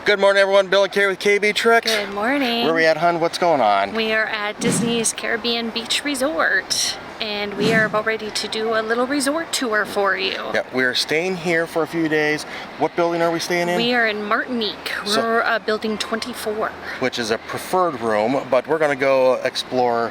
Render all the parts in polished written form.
Good morning, everyone. Bill and Carrie with KB Trek. Good morning. Where are we at, hon? What's going on? We are at Disney's Caribbean Beach Resort, and we are about ready to do a little resort tour for you. Yeah, we're staying here for a few days. What building are we staying in? We are in Martinique. We're building 24. Which is a preferred room, but we're going to go explore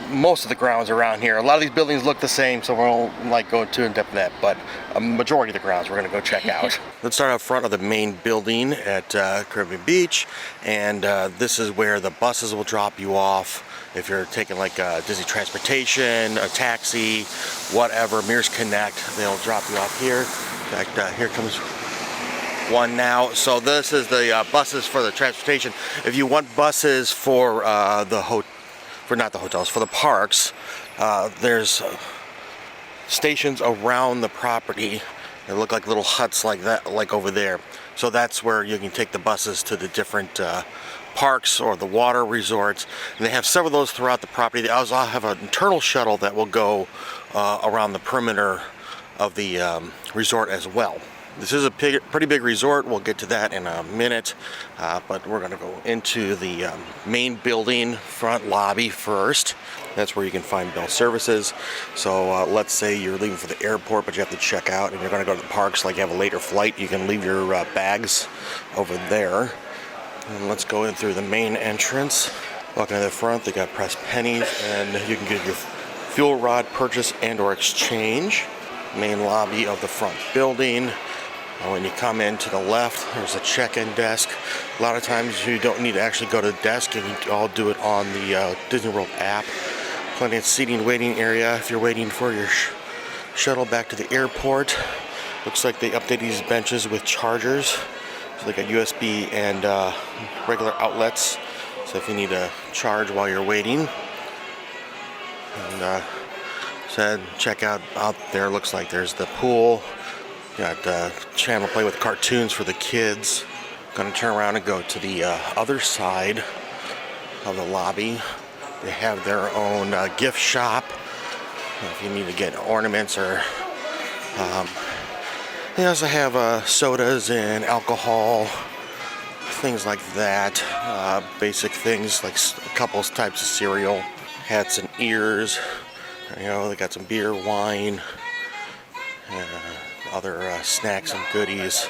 most of the grounds around here. A lot of these buildings look the same, so we won't like go too in depth in that, but a majority of the grounds we're going to go check out. Let's start out front of the main building at Caribbean Beach, and this is where the buses will drop you off. If you're taking like Disney Transportation, a taxi, whatever, Mears Connect, they'll drop you off here. In fact, here comes one now. So this is the buses for the transportation. If you want buses for not the hotels, for the parks, there's stations around the property. They look like little huts like that, like over there. So that's where you can take the buses to the different parks or the water resorts. And they have several of those throughout the property. They also have an internal shuttle that will go around the perimeter of the resort as well. This is a pretty big resort. We'll get to that in a minute, but we're going to go into the main building front lobby first. That's where you can find bell services. So let's say you're leaving for the airport, but you have to check out and you're going to go to the parks, like you have a later flight. You can leave your bags over there. And let's go in through the main entrance. Walking to the front, they got pressed pennies, and you can get your fuel rod purchase and or exchange. Main lobby of the front building. When you come in to the left, there's a check-in desk. A lot of times you don't need to actually go to the desk, and you all do it on the Disney World app. Plenty of seating waiting area if you're waiting for your shuttle back to the airport. Looks like they updated these benches with chargers. So they got USB and regular outlets. So if you need to charge while you're waiting. And said check out there. Looks like there's the pool. Got channel play with cartoons for the kids. Gonna turn around and go to the other side of the lobby. They have their own gift shop. If you need to get ornaments or they also have sodas and alcohol, things like that. Basic things like a couple types of cereal, hats and ears. You know, they got some beer, wine, other snacks and goodies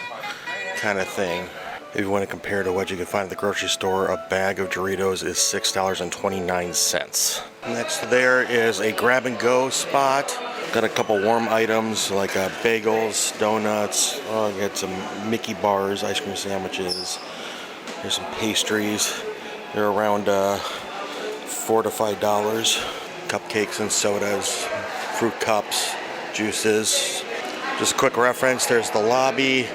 kind of thing. If you want to compare to what you can find at the grocery store, a bag of Doritos is $6.29. Next there is a grab and go spot. Got a couple warm items like bagels, donuts, got some Mickey bars, ice cream sandwiches. There's some pastries. They're around $4 to $5. Cupcakes and sodas, fruit cups, juices. Just a quick reference, there's the lobby,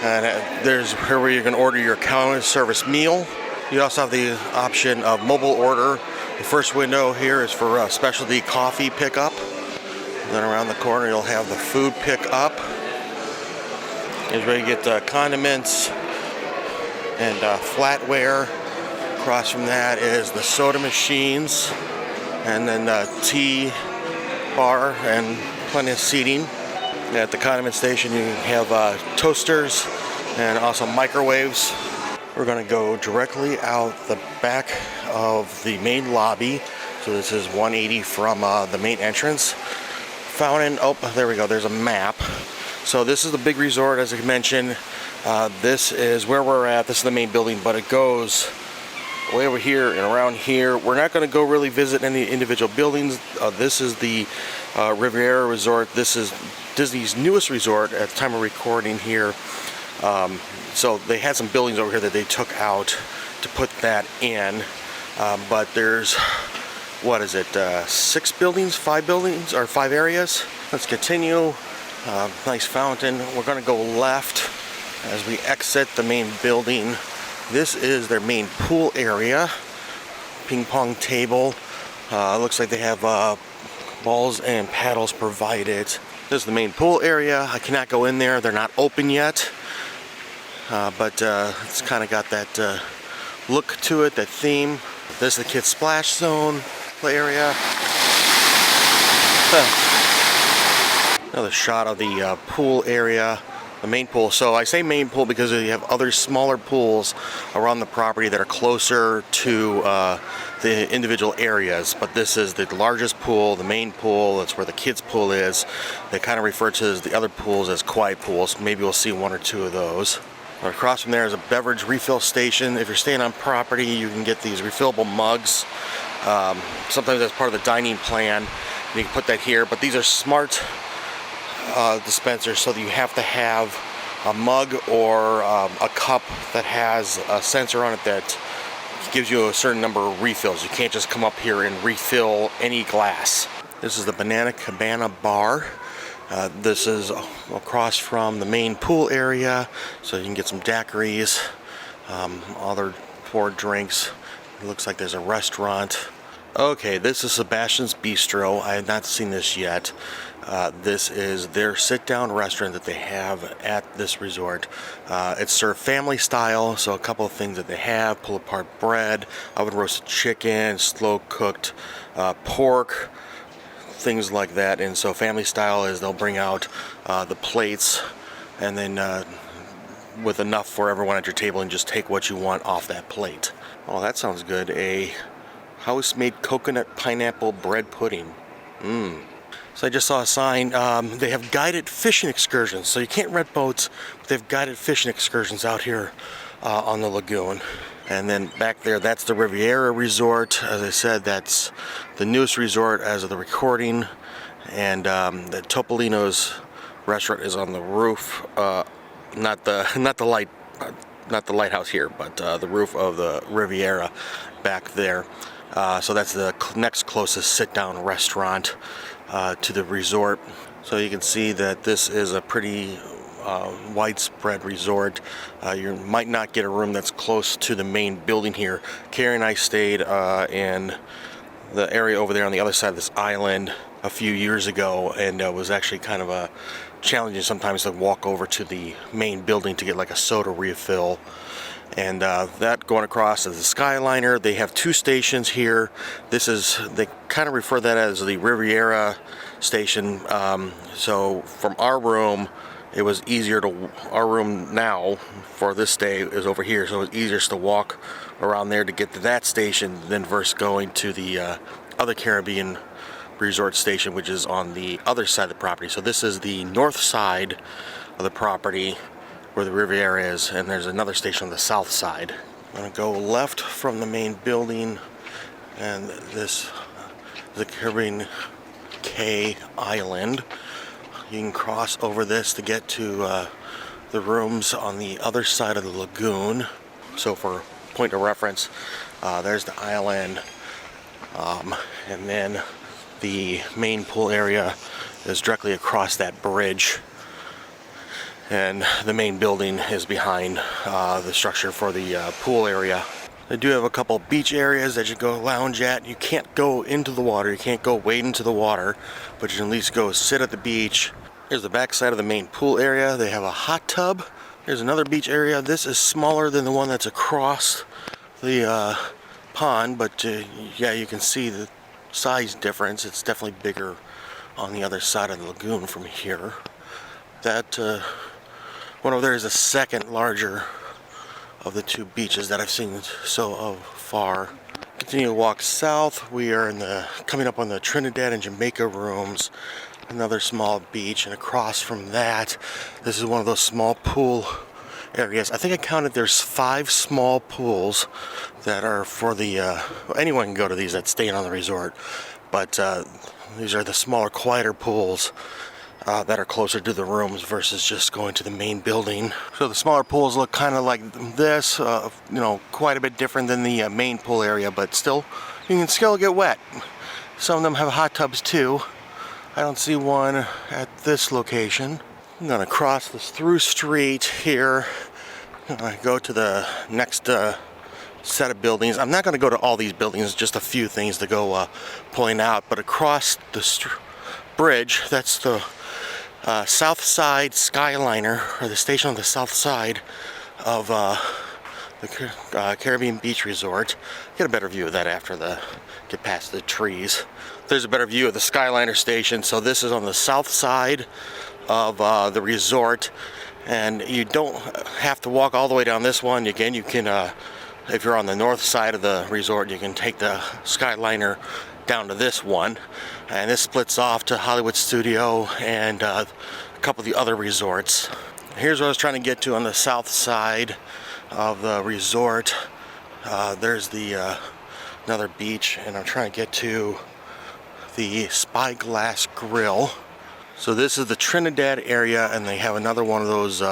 and there's here where you can order your counter service meal. You also have the option of mobile order. The first window here is for specialty coffee pickup. Then around the corner you'll have the food pickup. Here's where you get condiments and flatware. Across from that is the soda machines, and then tea bar and plenty of seating. At the condiment station you have toasters and also microwaves. We're going to go directly out the back of the main lobby. So this is 180 from the main entrance. Fountain, oh there we go, there's a map. So this is the big resort, as I mentioned. This is where we're at. This is the main building, but it goes way over here and around here. We're not going to go really visit any individual buildings. This is the Riveria resort. This is Disney's newest resort at the time of recording here. So they had some buildings over here that they took out to put that in. But there's, what is it, 6 buildings, 5 buildings, or 5 areas? Let's continue. Nice fountain. We're going to go left as we exit the main building. This is their main pool area. Ping pong table. Looks like they have balls and paddles provided. This is the main pool area. I cannot go in there. They're not open yet. But it's kind of got that look to it, that theme. This is the kids' splash zone play area. Another shot of the pool area. the main pool. So I say main pool because you have other smaller pools around the property that are closer to the individual areas, but this is the largest pool, the main pool. That's where the kids pool is. They kind of refer to the other pools as quiet pools. Maybe we'll see one or two of those. But across from there is a beverage refill station. If you're staying on property, you can get these refillable mugs. Sometimes that's part of the dining plan. You can put that here, but these are smart dispensers, so that you have to have a mug or a cup that has a sensor on it that gives you a certain number of refills. You can't just come up here and refill any glass. This is the Cabana bar. This is across from the main pool area, so you can get some daiquiris, other poured drinks. It looks like there's a restaurant. Okay, this is Sebastian's Bistro. I have not seen this yet. This is their sit-down restaurant that they have at this resort. It's served family style, so a couple of things that they have: pull-apart bread, oven roasted chicken, slow-cooked pork, things like that. And so family style is they'll bring out the plates, and then with enough for everyone at your table, and just take what you want off that plate. Oh, that sounds good. A house-made coconut pineapple bread pudding. So I just saw a sign. They have guided fishing excursions. So you can't rent boats, but they have guided fishing excursions out here on the lagoon. And then back there, that's the Riveria Resort. As I said, that's the newest resort as of the recording. And the Topolino's restaurant is on the roof. Not the lighthouse here, but the roof of the Riviera back there. So that's the next closest sit-down restaurant to the resort. So you can see that this is a pretty widespread resort. You might not get a room that's close to the main building here. Carrie and I stayed in the area over there on the other side of this island a few years ago, and it was actually kind of challenging sometimes to walk over to the main building to get like a soda refill. And that going across is the Skyliner. They have two stations here. They kind of refer that as the Riviera station. So from our room, it was easier our room now for this day is over here. So it's easier to walk around there to get to that station than versus going to the other Caribbean resort station, which is on the other side of the property. So this is the north side of the property where the Riviera is, and there's another station on the south side. I'm gonna go left from the main building, and this is the Caribbean Cay Island. You can cross over this to get to the rooms on the other side of the lagoon. So for point of reference, there's the island, and then the main pool area is directly across that bridge. And the main building is behind the structure for the pool area. They do have a couple beach areas that you go lounge at. You can't go into the water, you can't go wade into the water, but you can at least go sit at the beach. Here's the back side of the main pool area. They have a hot tub. Here's another beach area. This is smaller than the one that's across the pond, but yeah, you can see the size difference. It's definitely bigger on the other side of the lagoon from here. That one over there is the second larger of the two beaches that I've seen so far. Continue to walk south. We are coming up on the Trinidad and Jamaica rooms. Another small beach, and across from that, this is one of those small pool areas. I think I counted there's 5 small pools that are for the anyone can go to these that's staying on the resort, but these are the smaller, quieter pools that are closer to the rooms versus just going to the main building. So the smaller pools look kind of like this, quite a bit different than the main pool area, but still, you can still get wet. Some of them have hot tubs too. I don't see one at this location. I'm gonna cross this through street here. I'm gonna go to the next set of buildings. I'm not gonna go to all these buildings, just a few things to go point out, but across the bridge, that's the south side Skyliner, or the station on the south side of the Caribbean Beach Resort. Get a better view of that after get past the trees. There's a better view of the Skyliner station. So this is on the south side of the resort, And you don't have to walk all the way down this one. Again, you can, if you're on the north side of the resort, you can take the Skyliner down to this one. And this splits off to Hollywood Studio and a couple of the other resorts. Here's what I was trying to get to on the south side of the resort. There's the another beach, and I'm trying to get to the Spyglass Grill. So this is the Trinidad area, and they have another one of those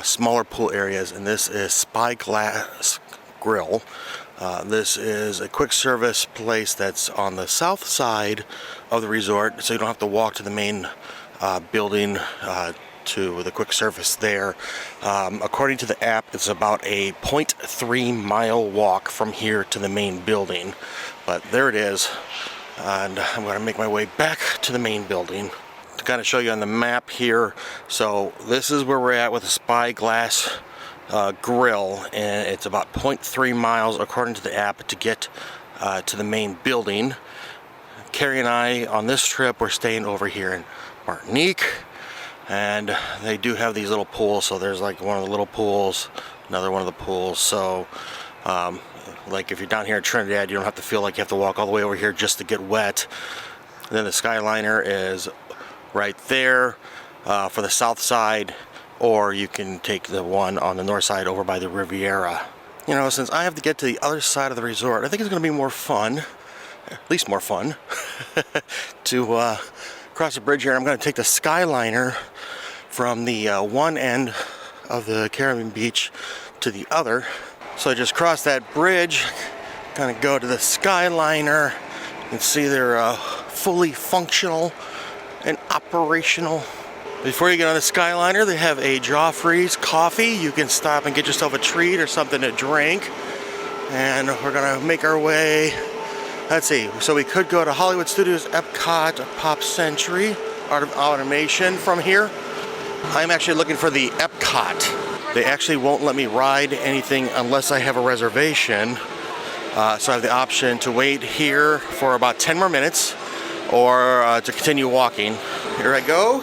smaller pool areas, and this is Spyglass Grill. This is a quick service place that's on the south side of the resort, so you don't have to walk to the main building to the quick service there. According to the app, it's about a 0.3 mile walk from here to the main building. But there it is, and I'm going to make my way back to the main building to kind of show you on the map here. So this is where we're at with the Spyglass Grill, and it's about 0.3 miles according to the app to get to the main building. Carrie and I on this trip, we're staying over here in Martinique. And they do have these little pools, so there's like one of the little pools, another one of the pools. So like if you're down here in Trinidad, you don't have to feel like you have to walk all the way over here just to get wet. And then the Skyliner is right there for the south side, or you can take the one on the north side over by the Riviera. You know, since I have to get to the other side of the resort, I think it's going to be more fun, at least more fun, to cross the bridge here. I'm going to take the Skyliner from the one end of the Caribbean beach to the other. So I just cross that bridge, kind of go to the Skyliner. You can see they're fully functional and operational. Before you get on the Skyliner, they have a Joffrey's coffee. You can stop and get yourself a treat or something to drink. And we're going to make our way. Let's see, so we could go to Hollywood Studios, EPCOT, Pop Century, Art of Automation from here. I'm actually looking for the EPCOT. They actually won't let me ride anything unless I have a reservation. So I have the option to wait here for about 10 more minutes or to continue walking. Here I go.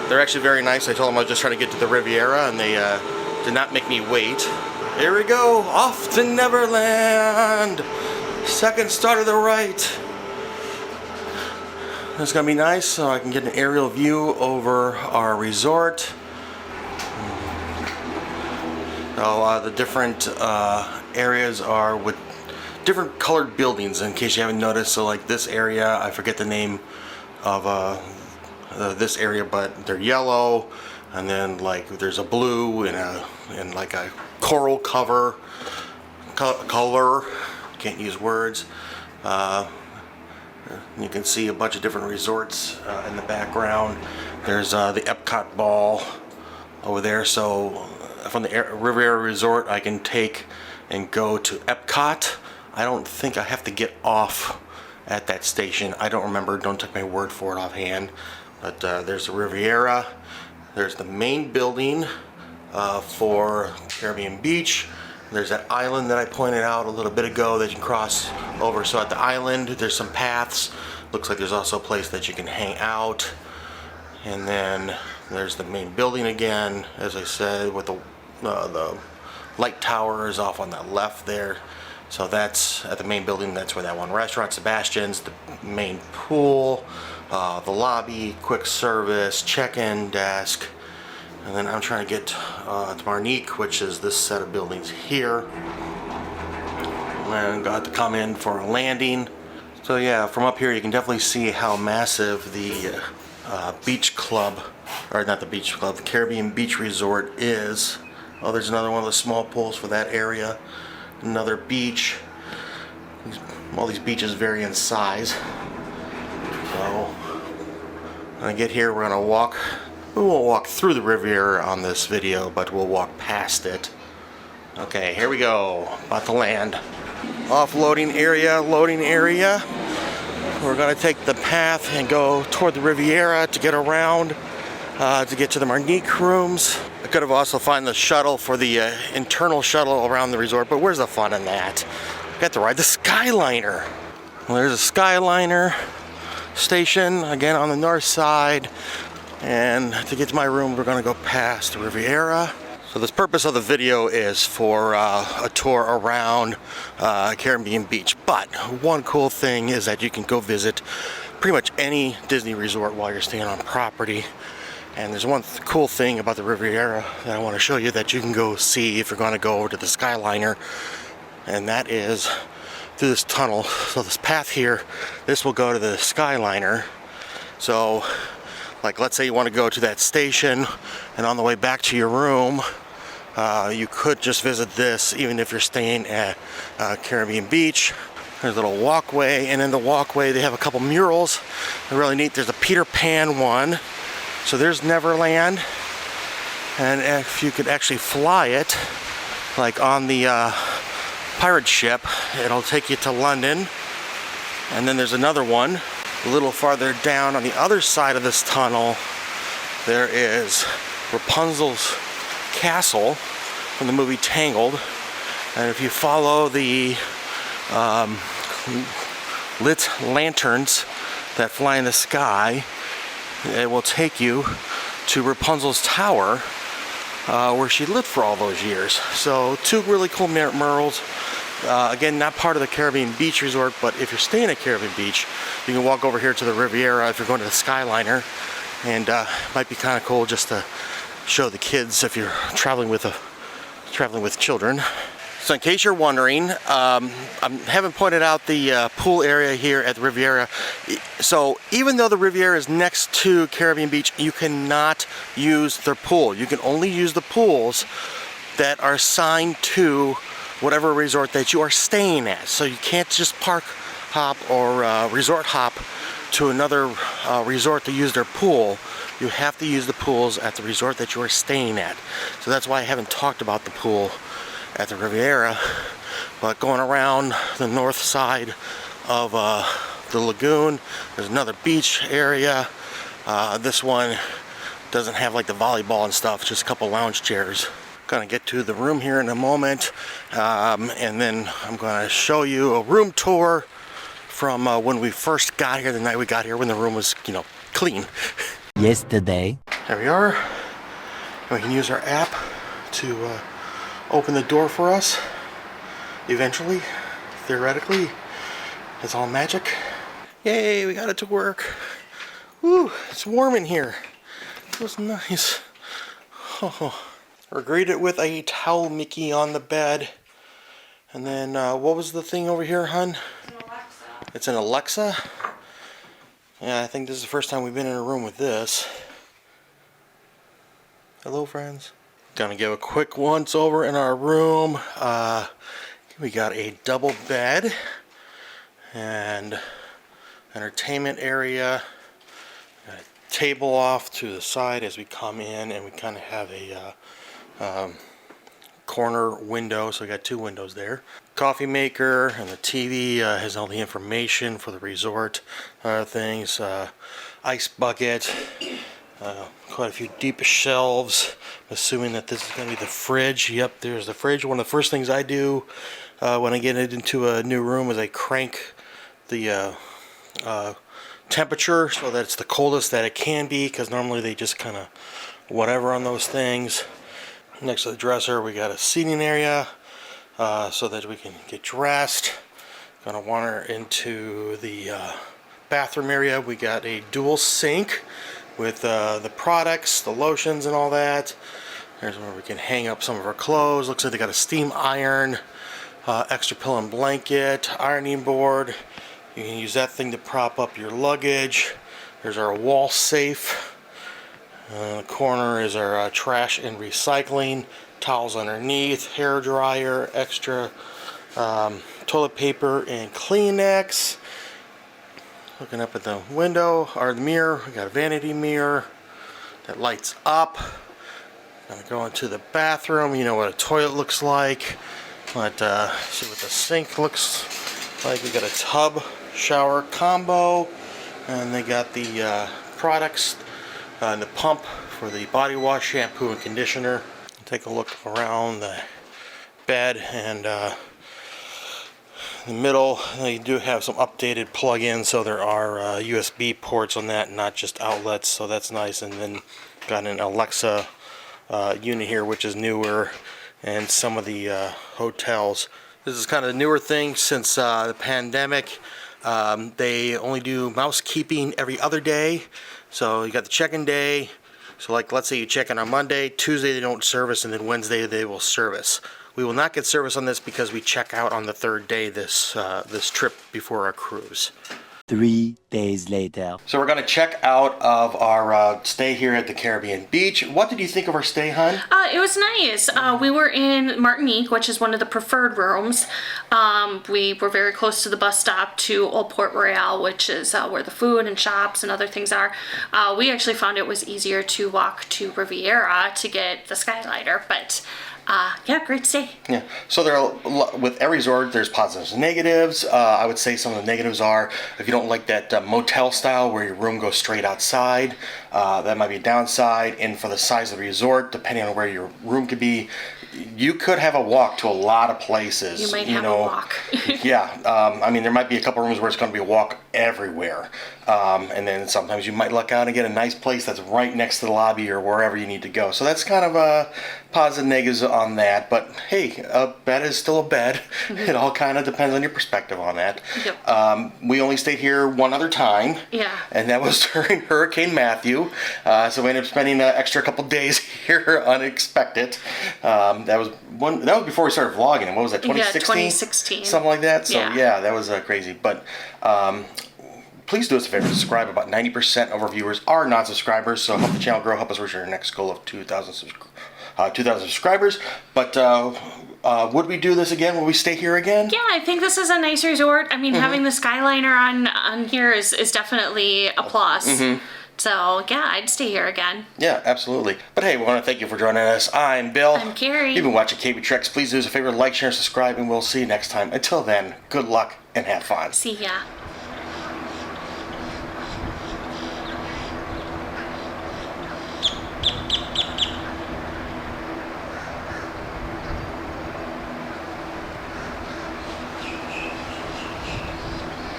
They're actually very nice. I told them I was just trying to get to the Riviera, and they did not make me wait. Here we go, off to Neverland. Second start to the right. It's gonna be nice, so I can get an aerial view over our resort. So the different areas are with different colored buildings, in case you haven't noticed. So like this area, I forget the name of this area, but they're yellow, and then like there's a blue and like a coral color. Can't use words. You can see a bunch of different resorts in the background. There's the EPCOT ball over there. So from the Riveria Resort, I can take and go to EPCOT. I don't think I have to get off at that station. I don't remember. Don't take my word for it offhand. But there's the Riviera. There's the main building for Caribbean Beach. There's that island that I pointed out a little bit ago that you can cross over. So at the island, there's some paths. Looks like there's also a place that you can hang out. And then there's the main building again, as I said, with the light tower is off on the left there. So that's at the main building. That's where that one restaurant, Sebastian's, the main pool, the lobby, quick service, check-in desk. And then I'm trying to get to Martinique, which is this set of buildings here. And got to come in for a landing. So yeah, from up here you can definitely see how massive the beach club, or not the beach club, the Caribbean Beach Resort is. Oh, there's another one of the small pools for that area. Another beach. All these beaches vary in size. So when I get here, we're gonna walk. We won't walk through the Riviera on this video, but we'll walk past it. Okay, here we go. About to land. Offloading area, loading area. We're gonna take the path and go toward the Riviera to get around, to get to the Martinique rooms. I could have also found the shuttle for the internal shuttle around the resort, but where's the fun in that? Got to ride the Skyliner. Well, there's a Skyliner station, again on the north side. And to get to my room, we're gonna go past the Riviera. So this purpose of the video is for a tour around Caribbean Beach. But one cool thing is that you can go visit pretty much any Disney resort while you're staying on property. And there's one cool thing about the Riviera that I want to show you that you can go see if you're going to go over to the Skyliner. And that is through this tunnel. So this path here, this will go to the Skyliner. So like let's say you want to go to that station and on the way back to your room, you could just visit this even if you're staying at Caribbean Beach. There's a little walkway, and in the walkway they have a couple murals. They're really neat. There's a Peter Pan one. So there's Neverland, and if you could actually fly it, like on the pirate ship, it'll take you to London. And then there's another one a little farther down on the other side of this tunnel. There is Rapunzel's castle from the movie Tangled, and if you follow the lit lanterns that fly in the sky, it will take you to Rapunzel's tower, where she lived for all those years. So two really cool murals. Again, not part of the Caribbean Beach Resort, but if you're staying at Caribbean Beach, you can walk over here to the Riviera if you're going to the Skyliner, and might be kind of cool just to show the kids if you're traveling with children. So in case you're wondering, I haven't pointed out the pool area here at the Riviera. So even though the Riviera is next to Caribbean Beach, you cannot use their pool. You can only use the pools that are assigned to whatever resort that you are staying at. So you can't just park hop or resort hop to another resort to use their pool. You have to use the pools at the resort that you are staying at. So that's why I haven't talked about the pool at the Riviera. But going around the north side of the lagoon, there's another beach area. This one doesn't have like the volleyball and stuff, just a couple lounge chairs. Gonna get to the room here in a moment, and then I'm gonna show you a room tour from when we first got here, the night we got here, when the room was, clean. Yesterday. There we are. We can use our app to open the door for us. Eventually, theoretically, it's all magic. Yay, we got it to work. Woo, it's warm in here. Feels nice. Oh. We're greeted with a towel Mickey on the bed. And then, what was the thing over here, hun? It's an Alexa. It's an Alexa? Yeah, I think this is the first time we've been in a room with this. Hello, friends. Gonna give a quick once over in our room. We got a double bed and entertainment area. Got a table off to the side as we come in, and we kind of have a corner window, so we got two windows there. Coffee maker, and the TV has all the information for the resort things. Ice bucket, quite a few deep shelves. I'm assuming that this is going to be the fridge. Yep, there's the fridge. One of the first things I do when I get into a new room is I crank the temperature so that it's the coldest that it can be, because normally they just kind of whatever on those things. Next to the dresser, we got a seating area so that we can get dressed. Gonna wander into the bathroom area. We got a dual sink with the products, the lotions, and all that. There's where we can hang up some of our clothes. Looks like they got a steam iron, extra pillow and blanket, ironing board. You can use that thing to prop up your luggage. There's our wall safe. In the corner is our trash and recycling, towels underneath, hair dryer, extra toilet paper and Kleenex. Looking up at the window, or the mirror, we got a vanity mirror that lights up. Gonna go into the bathroom. You know what a toilet looks like. But see what the sink looks like. We got a tub shower combo, and they got the products. And the pump for the body wash, shampoo, and conditioner. Take a look around the bed, and In the middle, you do have some updated plug-ins, so there are USB ports on that, not just outlets, so that's nice. And then got an Alexa unit here, which is newer, and some of the hotels. This is kind of the newer thing since the pandemic. They only do mouse keeping every other day, so you got the check-in day. So like, let's say you check in on Monday, Tuesday they don't service, and then Wednesday they will service. We will not get service on this because we check out on the third day this trip before our cruise. 3 days later. So we're going to check out of our stay here at the Caribbean Beach. What did you think of our stay, hon? It was nice. We were in Martinique, which is one of the preferred rooms. We were very close to the bus stop to Old Port Royale, which is where the food and shops and other things are. We actually found it was easier to walk to Riveria to get the Skyliner, but yeah, great stay. Yeah, so there are, with every resort, there's positives and negatives. I would say some of the negatives are, if you don't like that motel style where your room goes straight outside, that might be a downside. And for the size of the resort, depending on where your room could be, you could have a walk to a lot of places. You might have a walk. Yeah, I mean, there might be a couple rooms where it's going to be a walk everywhere. And then sometimes you might luck out and get a nice place that's right next to the lobby or wherever you need to go. So that's kind of a positive negatives on that. But hey, a bed is still a bed. It all kind of depends on your perspective on that. Yep. We only stayed here one other time. Yeah. And that was during Hurricane Matthew. So we ended up spending an extra couple days here unexpected. That was before we started vlogging. And what was that, 2016? Yeah, 2016. Something like that. So yeah that was crazy. But please do us a favor, subscribe. About 90% of our viewers are non-subscribers, so help the channel grow, help us reach our next goal of 2,000 subscribers. But would we do this again? Will we stay here again? Yeah, I think this is a nice resort. I mean, having the Skyliner on here is definitely a plus. So yeah, I'd stay here again. Yeah, absolutely. But hey, we want to thank you for joining us. I'm Bill. I'm Carrie. You've been watching KB Treks. Please do us a favor, like, share, subscribe, and we'll see you next time. Until then, good luck and have fun. See ya.